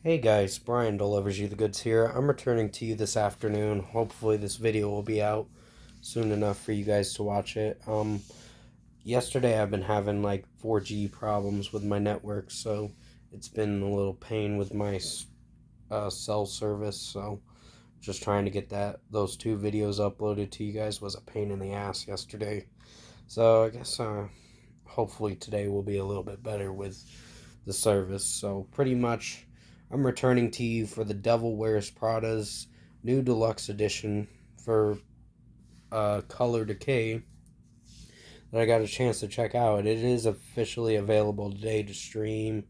Hey guys, Brian delivers you the goods here. I'm returning to you this afternoon. Hopefully this video will be out soon enough for you guys to watch it. Yesterday I've been having like 4G problems with my network, so it's been a little pain with my cell service. So just trying to get those two videos uploaded to you guys was a pain in the ass yesterday. So I guess hopefully today will be a little bit better with the service. So pretty much I'm returning to you for the Devil Wears Prada's new deluxe edition for Color Decay that I got a chance to check out. It is officially available today to stream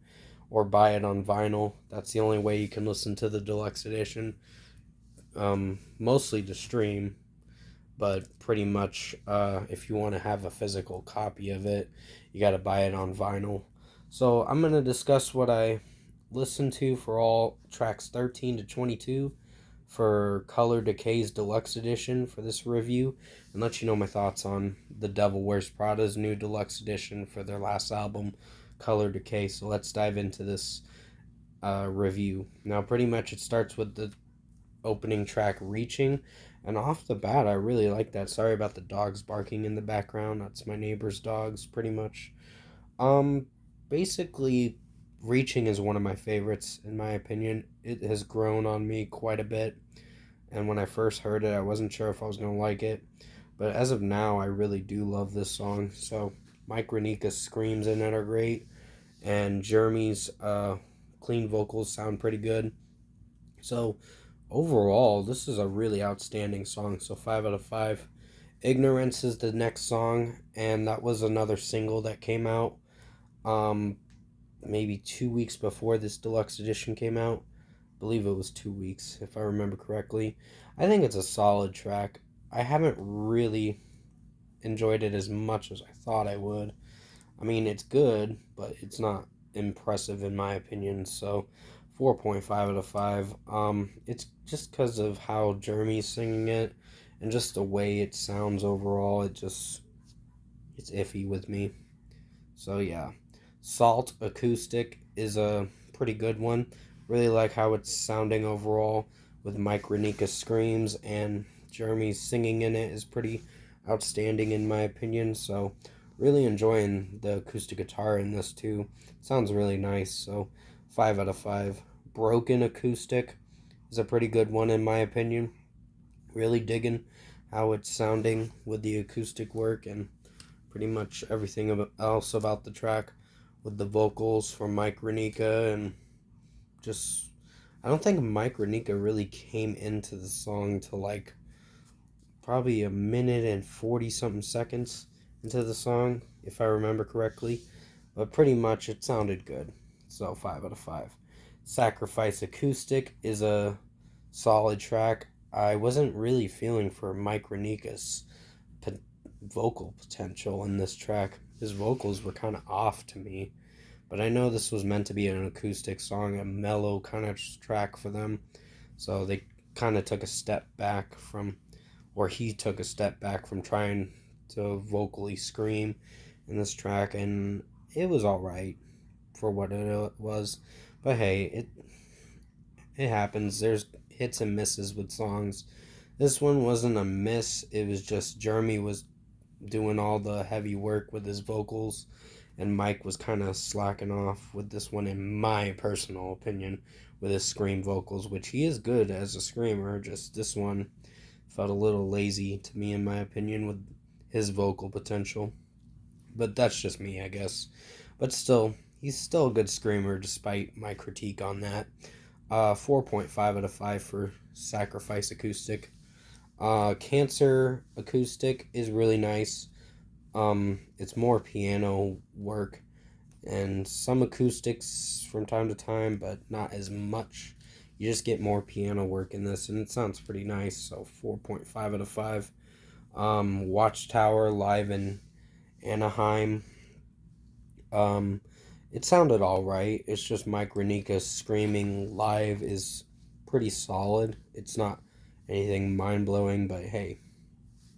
or buy it on vinyl. That's the only way you can listen to the deluxe edition. Mostly to stream, but pretty much if you want to have a physical copy of it, you got to buy it on vinyl. So I'm going to discuss what I listened to for all tracks 13 to 22 for Color Decay's Deluxe Edition for this review, and let you know my thoughts on the Devil Wears Prada's new Deluxe Edition for their last album, Color Decay. So let's dive into this review. Now, pretty much it starts with the opening track, Reaching, and off the bat, I really like that. Sorry about the dogs barking in the background. That's my neighbor's dogs, pretty much. Um, Basically, Reaching is one of my favorites, in my opinion. It has grown on me quite a bit, and when I first heard it, I wasn't sure if I was going to like it, but as of now, I really do love this song. So, Mike Ranika's screams in it are great, and Jeremy's clean vocals sound pretty good. So, overall, this is a really outstanding song, so 5 out of 5. Ignorance is the next song, and that was another single that came out um, maybe 2 weeks before this deluxe edition came out. I believe it was 2 weeks, if I remember correctly. I think it's a solid track. I haven't really enjoyed it as much as I thought I would. I mean, it's good, but it's not impressive in my opinion. So, 4.5 out of 5. It's just because of how Jeremy's singing it and just the way it sounds overall. It's iffy with me. So yeah, Salt Acoustic is a pretty good one. Really like how it's sounding overall with Mike Ranika's screams, and Jeremy's singing in it is pretty outstanding in my opinion. So really enjoying the acoustic guitar in this too. Sounds really nice. So 5 out of 5. Broken Acoustic is a pretty good one in my opinion. Really digging how it's sounding with the acoustic work and pretty much everything else about the track with the vocals from Mike Ranika, and just I don't think Mike Ranika really came into the song till like probably a minute and 40 something seconds into the song, if I remember correctly, but pretty much it sounded good. So 5 out of 5. Sacrifice Acoustic is a solid track. I wasn't really feeling for Mike Ranika's vocal potential in this track. His vocals were kind of off to me, but I know this was meant to be an acoustic song, a mellow kind of track for them. So they kind of took a step back from, or he took a step back from trying to vocally scream in this track, and it was all right for what it was. But hey, it happens. There's hits and misses with songs. This one wasn't a miss. It was just Jeremy was doing all the heavy work with his vocals, and Mike was kind of slacking off with this one, in my personal opinion, with his scream vocals, which he is good as a screamer. Just this one felt a little lazy to me, in my opinion, with his vocal potential. But that's just me, I guess. But still, he's still a good screamer despite my critique on that. 4.5 out of 5 for Sacrifice Acoustic. Cancer Acoustic is really nice. It's more piano work and some acoustics from time to time, but not as much. You just get more piano work in this, and it sounds pretty nice. So 4.5 out of 5. Watchtower live in Anaheim. It sounded all right. It's just Mike Ranika screaming live is pretty solid. It's not anything mind blowing, but hey,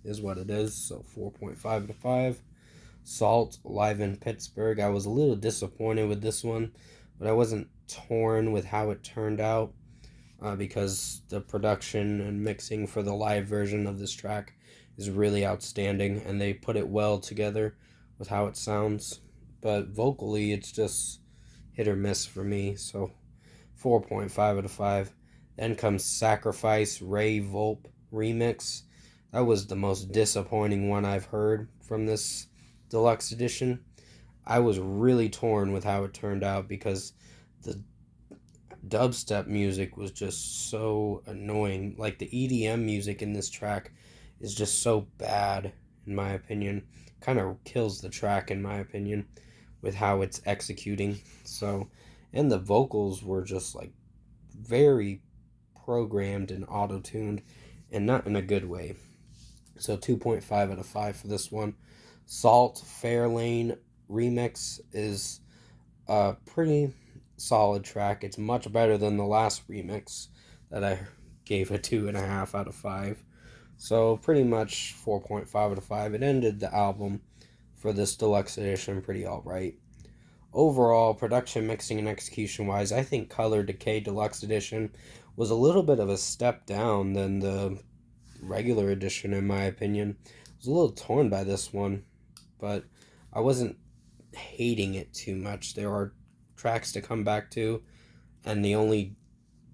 is what it is. So 4.5 to 5. Salt live in Pittsburgh. I was a little disappointed with this one, but I wasn't torn with how it turned out because the production and mixing for the live version of this track is really outstanding, and they put it well together with how it sounds. But vocally, it's just hit or miss for me. So 4.5 out of 5. Then comes Sacrifice Ray Volp remix. That was the most disappointing one I've heard from this deluxe edition. I was really torn with how it turned out because the dubstep music was just so annoying. Like the EDM music in this track is just so bad, in my opinion. Kind of kills the track, in my opinion, with how it's executing. So, and the vocals were just like very programmed and auto tuned, and not in a good way. So 2.5 out of 5 for this one. Salt Fairlane remix is a pretty solid track. It's much better than the last remix that I gave a 2.5 out of 5. So pretty much 4.5 out of 5. It ended the album for this deluxe edition pretty alright. Overall, production, mixing, and execution wise, I think Color Decay Deluxe Edition was a little bit of a step down than the regular edition, in my opinion. I was a little torn by this one, but I wasn't hating it too much. There are tracks to come back to, and the only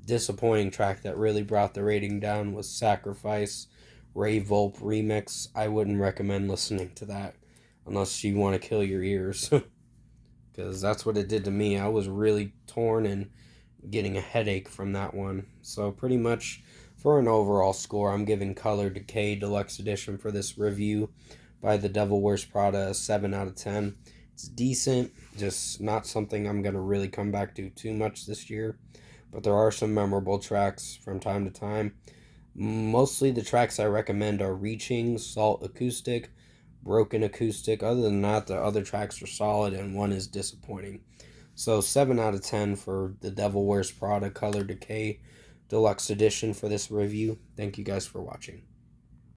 disappointing track that really brought the rating down was Sacrifice Ray Volp remix. I wouldn't recommend listening to that unless you want to kill your ears. Because that's what it did to me. I was really torn and getting a headache from that one. So pretty much for an overall score, I'm giving Color Decay Deluxe Edition for this review by The Devil Wears Prada a 7 out of 10. It's decent, just not something I'm going to really come back to too much this year. But there are some memorable tracks from time to time. Mostly the tracks I recommend are Reaching, Salt Acoustic, Broken Acoustic. Other than that, the other tracks are solid and one is disappointing. So 7 out of 10 for The Devil Wears Prada Color Decay Deluxe Edition for this review. Thank you guys for watching.